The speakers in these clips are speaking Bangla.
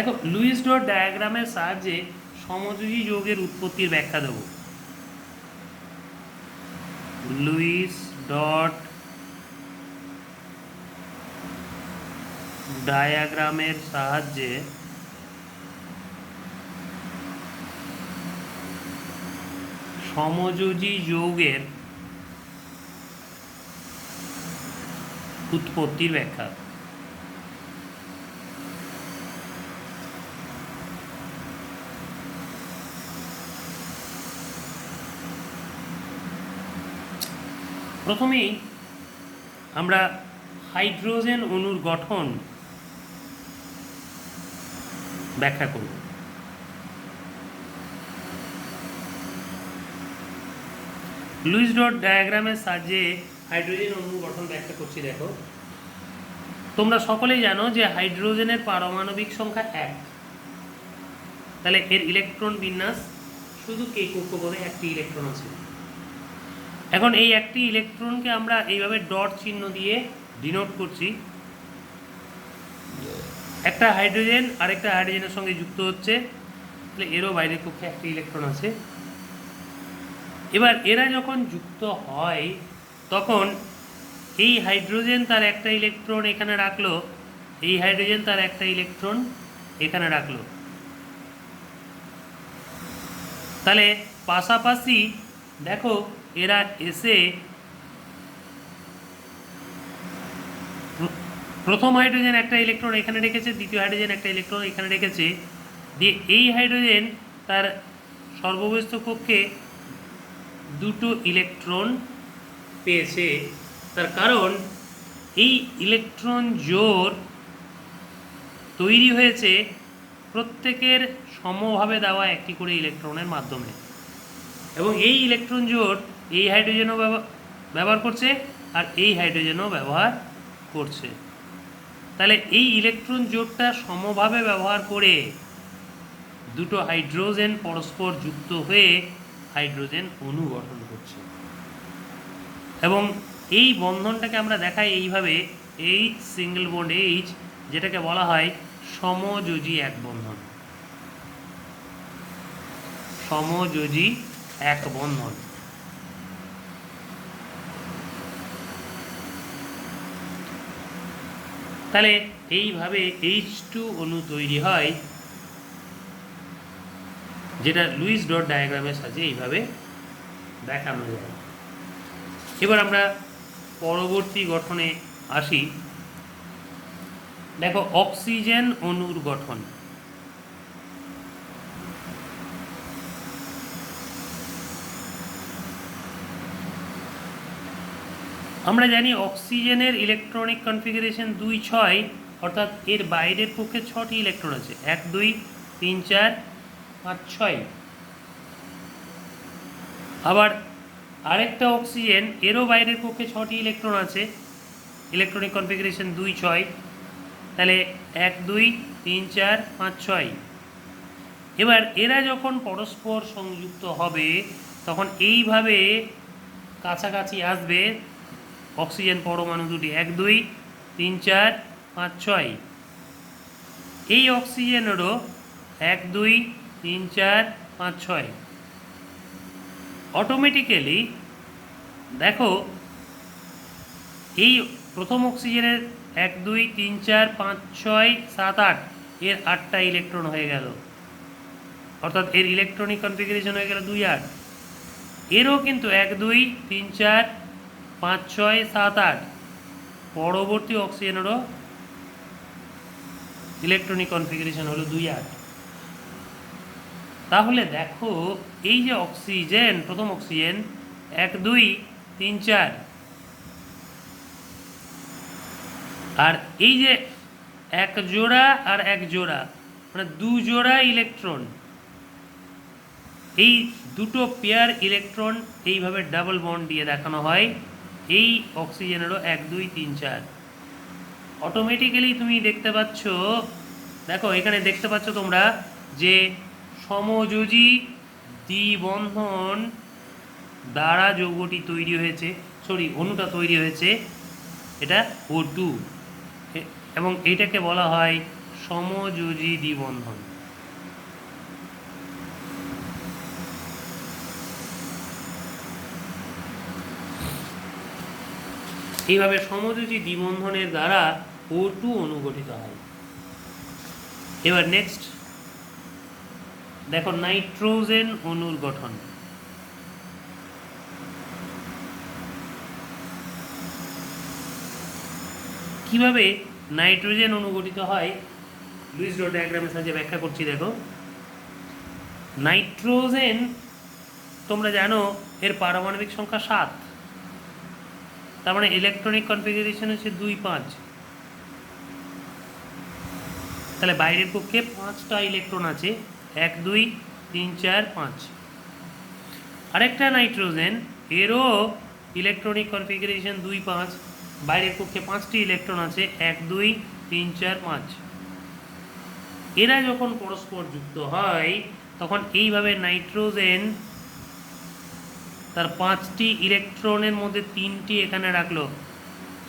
দেখো লুইস ডট ডায়াগ্রামের সাহায্যে সমযোজী যৌগের উৎপত্তির ব্যাখ্যা দেব। লুইস ডট ডায়াগ্রামের সাহায্যে সমযোজী যৌগের উৎপত্তির ব্যাখ্যা। প্রথমেই আমরা হাইড্রোজেন অণুর গঠন ব্যাখ্যা করব। লুইস ডট ডায়াগ্রামের সাহায্যে হাইড্রোজেন অণুর গঠন ব্যাখ্যা করছি। দেখো, তোমরা সকলেই জানো যে হাইড্রোজেনের পারমাণবিক সংখ্যা 1, তাহলে এর ইলেকট্রন বিন্যাস শুধু কে কক্ষপথে একটি ইলেকট্রন আছে। এখন এই একটি ইলেকট্রনকে আমরা এইভাবে ডট চিহ্ন দিয়ে ডিনোট করছি। একটা হাইড্রোজেন আরেকটা হাইড্রোজেনের সঙ্গে যুক্ত হচ্ছে, তাহলে এরও বাইরের কক্ষে একটি ইলেকট্রন আছে। এবার এরা যখন যুক্ত হয় তখন এই হাইড্রোজেন তার একটা ইলেকট্রন এখানে রাখলো, এই হাইড্রোজেন তার একটা ইলেকট্রন এখানে রাখলো, তাহলে পাশাপাশি দেখো এরা এসে প্রথম হাইড্রোজেন একটা ইলেকট্রন এখানে রেখেছে, দ্বিতীয় হাইড্রোজেন একটা ইলেকট্রন এখানে রেখেছে, দিয়ে এই হাইড্রোজেন তার সর্বব্যস্ত কক্ষে দুটো ইলেকট্রন পেয়েছে। তার কারণ এই ইলেকট্রন জোড় তৈরি হয়েছে প্রত্যেকের সমভাবে দেওয়া একটি করে ইলেকট্রনের মাধ্যমে, এবং এই ইলেকট্রন জোড় এই হাইড্রোজেনও ব্যবহার করছে আর এই হাইড্রোজেনও ব্যবহার করছে। তাহলে এই ইলেকট্রন জোড়টা সমভাবে ব্যবহার করে দুটো হাইড্রোজেন পরস্পর যুক্ত হয়ে হাইড্রোজেন অণু গঠন করছে, এবং এই বন্ধনটাকে আমরা দেখাই এইভাবে, এই সিঙ্গেল বন্ড এইচ, যেটাকে বলা হয় সমযোজী এক বন্ধন। সমযোজী এক বন্ধন। তাহলে এইভাবে H2 অণু তৈরি হয়, যেটা লুইস ডট ডায়াগ্রামের সাহায্যে এইভাবে দেখানো যায়। এবার আমরা পরবর্তী গঠনে আসি। দেখো অক্সিজেন অণুর গঠন। আমরা জানি অক্সিজেনের ইলেকট্রনিক কনফিগারেশন 2, 6, অর্থাৎ এর বাইরের পক্ষে 6টি ইলেকট্রন আছে, 1, 2, 3, 4, 5, 6। আবার আরেকটা অক্সিজেন, এরও বাইরের পক্ষে 6টি ইলেকট্রন আছে, ইলেকট্রনিক কনফিগারেশন 2, 6, তাহলে 1, 2, 3, 4, 5, 6। এবার এরা যখন পরস্পর সংযুক্ত হবে তখন এইভাবে কাছাকাছি আসবে অক্সিজেন পরমাণু দুটি, 1, 2, 3, 4, 5, 6। এই অক্সিজেনেরও 1, 2, 3, 4, 5, 6। অটোমেটিক্যালি দেখো এই প্রথম অক্সিজেনের 1, 2, 3, 4, 5, 6, 7, 8, এর 8টা ইলেকট্রন হয়ে গেল, অর্থাৎ এর ইলেকট্রনিক কনফিগারেশন হয়ে গেল 2, 8। এরও কিন্তু 1, 2, 3, 4, 5, 6, 7, 8 পরবর্তী অক্সিজেনেরও ইলেকট্রনিক কনফিগারেশন হলো 2, 8। তাহলে দেখো এই যে অক্সিজেন, প্রথম অক্সিজেন 1, 2, 3, 4, আর এই যে এক জোড়া আর এক জোড়া, মানে 2 জোড়া ইলেকট্রন, এই দুটো পেয়ার ইলেকট্রন এইভাবে ডাবল বন্ড দিয়ে দেখানো হয় এই অক্সিজেনেরও 1, 2, 3, 4। অটোমেটিক্যালি তুমি দেখতে পাচ্ছ, দেখো এখানে দেখতে পাচ্ছ তোমরা যে সমযোজী দ্বিবন্ধন দ্বারা যৌগটি তৈরি হয়েছে, অণুটা তৈরি হয়েছে, এটা O2, এবং এইটাকে বলা হয় সমযোজী দ্বিবন্ধন। এইভাবে সমযোজী দ্বিবন্ধনের দ্বারা O2 অণু গঠিত হয়। এবার নেক্সট দেখো নাইট্রোজেন অণুর গঠন। কিভাবে নাইট্রোজেন অণু গঠিত হয় লুইস ডট ডায়াগ্রামের সাহায্যে ব্যাখ্যা করছি। দেখো নাইট্রোজেন তোমরা জানো এর পারমাণবিক সংখ্যা 7, তার মানে ইলেকট্রনিক কনফিগারেশন হচ্ছে 2, 5। তাহলে বাইরের কক্ষে 5টা ইলেকট্রন আছে, 1, 2, 3, 4, 5। আরেকটা নাইট্রোজেন এরও ইলেকট্রনিক কনফিগারেশন 2, 5, বাইরের কক্ষে 5টি ইলেকট্রন আছে, 1, 2, 3, 4, 5। এরা যখন পরস্পর যুক্ত হয় তখন এইভাবে নাইট্রোজেন তার 5টি ইলেকট্রনের মধ্যে 3টি এখানে রাখলো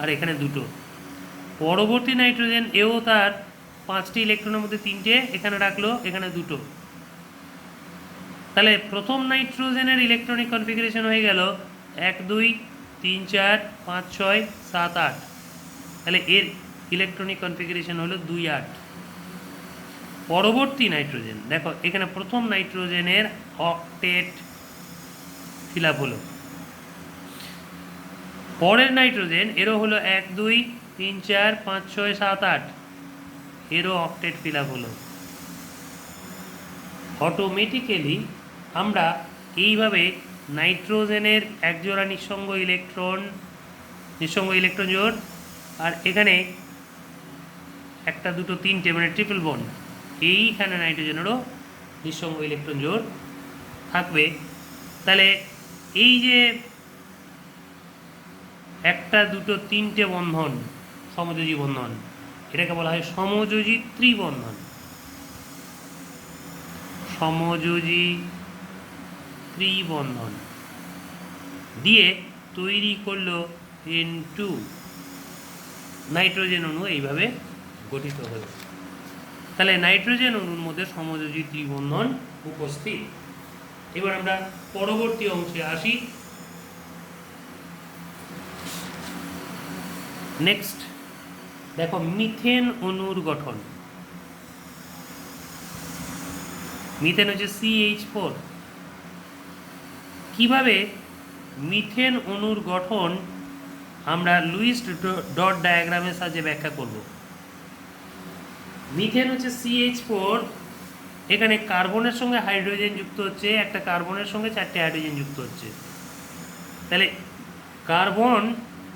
আর এখানে 2টো। পরবর্তী নাইট্রোজেন এও তার 5টি ইলেকট্রনের মধ্যে 3টে এখানে রাখলো, এখানে 2টো। তাহলে প্রথম নাইট্রোজেনের ইলেকট্রনিক কনফিগারেশন হয়ে গেল 1, 2, 3, 4, 5, 6, 7, 8। তাহলে এর ইলেকট্রনিক কনফিগারেশন হলো 2, 8। পরবর্তী নাইট্রোজেন দেখো এখানে প্রথম নাইট্রোজেনের অক্টেট ফিল আপ হলো। পরের নাইট্রোজেন এরও হলো 1, 2, 3, 4, 5, 6, 7, 8, এরও অক্টেট ফিল আপ হলো। অটোমেটিক্যালি আমরা এইভাবে নাইট্রোজেনের একজোড়া নিঃসঙ্গ ইলেকট্রন জোড় আর এখানে 1, 2, 3টে মানে ট্রিপল বন্ড, এইখানে নাইট্রোজেনেরও নিঃসঙ্গ ইলেকট্রন জোড় থাকবে। তাহলে এই যে 1, 2, 3টে বন্ধন সমযোজী বন্ধন, এটাকে বলা হয় সমযোজী ত্রিবন্ধন। সমযোজী ত্রিবন্ধন দিয়ে তৈরি করলো N2 নাইট্রোজেন অণু, এইভাবে গঠিত হলো। তাহলে নাইট্রোজেন অণুর মধ্যে সমযোজী ত্রিবন্ধন উপস্থিত। এবার আমরা পরবর্তী অংশে আসি। নেক্সট দেখো মিথেন অণুর গঠন। মিথেন হচ্ছে CH4। কিভাবে মিথেন অণুর গঠন আমরা লুইস ডট ডায়াগ্রামের সাহায্যে ব্যাখ্যা করব। মিথেন হচ্ছে CH4, এখানে কার্বনের সঙ্গে হাইড্রোজেন যুক্ত হচ্ছে, একটা কার্বনের সঙ্গে 4টে হাইড্রোজেন যুক্ত হচ্ছে। তাহলে কার্বন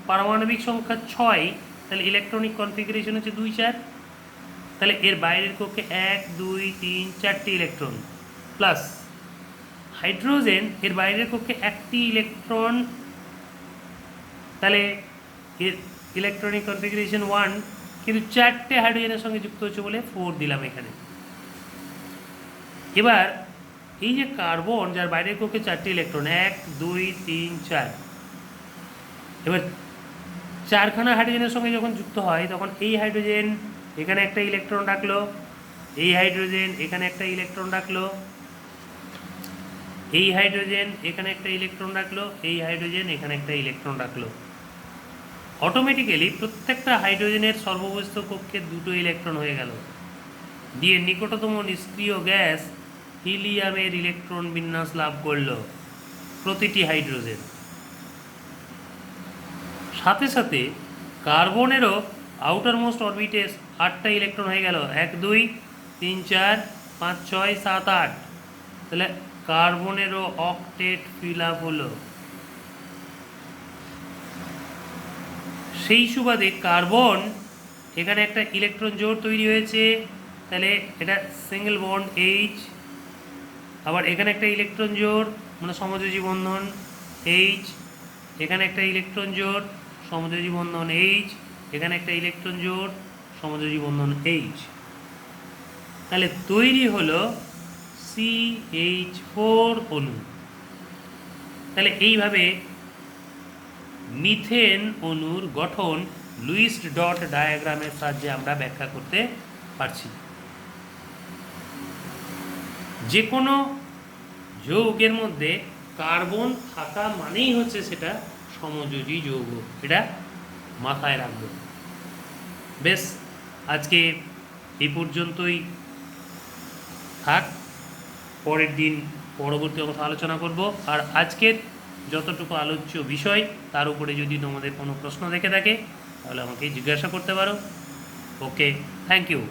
পারমাণবিক সংখ্যা 6, তাহলে ইলেকট্রনিক কনফিগারেশন হচ্ছে 2, 4। তাহলে এর বাইরের কক্ষে 1, 2, 3, 4টে ইলেকট্রন প্লাস হাইড্রোজেন এর বাইরের কক্ষে 1টি ইলেকট্রন, তাহলে এর ইলেকট্রনিক কনফিগারেশন 1, কিন্তু 4টে হাইড্রোজেনের সঙ্গে যুক্ত হচ্ছে বলে 4 দিলাম এখানে। এবার এই যে কার্বন যার বাইরের কক্ষে 4টে ইলেকট্রন 1, 2, 3, 4, এবার 4খানা হাইড্রোজেনের সঙ্গে যখন যুক্ত হয় তখন এই হাইড্রোজেন এখানে একটা ইলেকট্রন রাখলো, এই হাইড্রোজেন এখানে একটা ইলেকট্রন রাখলো, এই হাইড্রোজেন এখানে একটা ইলেকট্রন রাখলো, এই হাইড্রোজেন এখানে একটা ইলেকট্রন রাখলো। অটোমেটিক্যালি প্রত্যেকটা হাইড্রোজেনের সর্ববস্থ কক্ষে 2টো ইলেকট্রন হয়ে গেল, দিয়ে নিকটতম নিষ্ক্রিয় গ্যাস হিলিয়ামের ইলেকট্রন বিন্যাস লাভ করলো প্রতিটি হাইড্রোজেন। সাথে সাথে কার্বনেরও আউটার মোস্ট অরবিটে 8টা ইলেকট্রন হয়ে গেল, 1, 2, 3, 4, 5, 6, 7, 8। তাহলে কার্বনেরও অক্টেট ফিল আপ হলো। সেই সুবাদে কার্বন এখানে একটা ইলেকট্রন জোড় তৈরি হয়েছে, তাহলে এটা সিঙ্গেল বন্ড H, আবার এখানে একটা ইলেকট্রন জোড় মানে সমযোজী বন্ধন H, এখানে একটা ইলেকট্রন জোড় সমযোজী বন্ধন H, এখানে একটা ইলেকট্রন জোড় সমযোজী বন্ধন H। তাহলে তৈরি হলো CH4 অণু। তাহলে এইভাবে মিথেন অণুর গঠন লুইস ডট ডায়াগ্রামের সাহায্যে আমরা ব্যাখ্যা করতে পারছি। যে কোনো যৌগের মধ্যে কার্বন থাকা মানেই হচ্ছে সেটা সমযোজী যৌগ, এটা মাথায় রাখবো। বেশ, আজকে এই পর্যন্তই থাক, পরের দিন পরবর্তী কথা আলোচনা করব। আর আজকের যতটুকু আলোচ্য বিষয় তার উপরে যদি তোমাদের কোনো প্রশ্ন থেকে থাকে তাহলে আমাকে জিজ্ঞাসা করতে পারো। ওকে, থ্যাংক ইউ।